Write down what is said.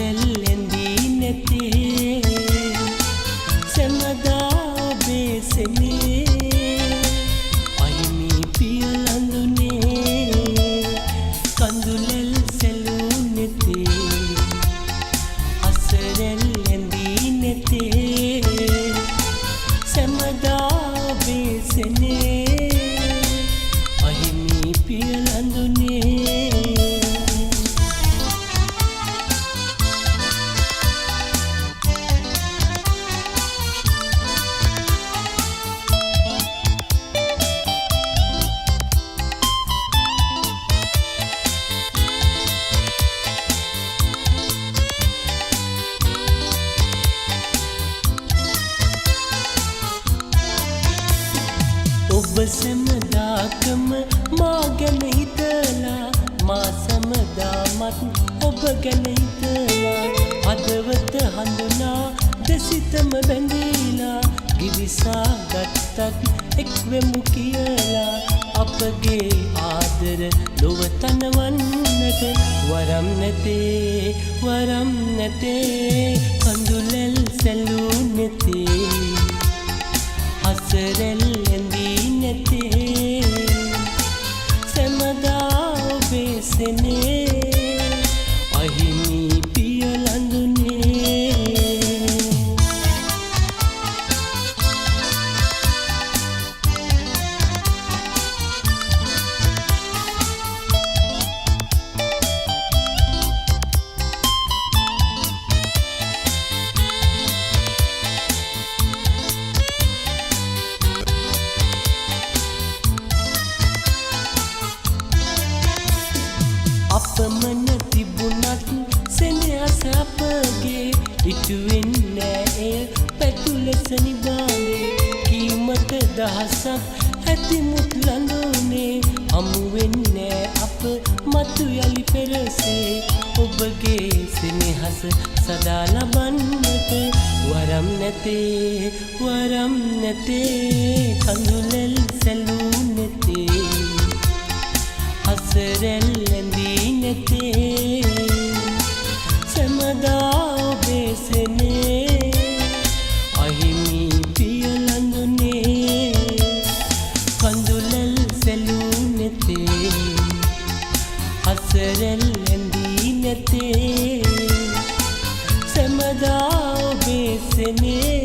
කඳුලෙල්ලෙන්දී නැතේ සෙමදා ඔබේසෙනේ අහිමි පියලඳුනේ කඳුලෙල් සැලූ නැතේ අසරෙල්ලෙන්දී නැතේ සෙමදා ඔබේසෙනේ අහිමි පියලඳුනේ ඔබ සැමදාකම මා ගැන හිතලා මා සැමදාමත් ඔබ ගැන හිතලා හදවත හඳුනා දෙසිතම බැඳීලා ගිවිසා ගත්තත් එක්වෙමු කියලා අපගේ ආදර ලොව තනවන්නට වරම් නැතේ කඳුලෙල් සැලූ නැතේ අසරෙල්ලෙන්දී නැතේ සැමදා ඔබේසෙනේ අහිමි පියලඳුනේ අපමණ තිබුණත් සෙනෙහස අපගේ ඉටුවෙන්නේ එය පැතුලෙස නිබානේ කීමට දහසක් ඇතිමුත් ලඳුනේ හමුවෙන්නේ අප මතු යලි පෙරසේ ඔබගේ සෙනෙහස සදා ලබන්නට වරම් නැතේ කඳුලෙල් සැලූ නැතේ අසරෙල්ලෙන්දී නැතේ සැමදා ඔබේසෙනේ අහිමි පියලඳුනේ කඳුලෙල් සැලූ නැතේ අසරෙල්ලෙන්දී නැතේ සැමදා ඔබේසෙනේ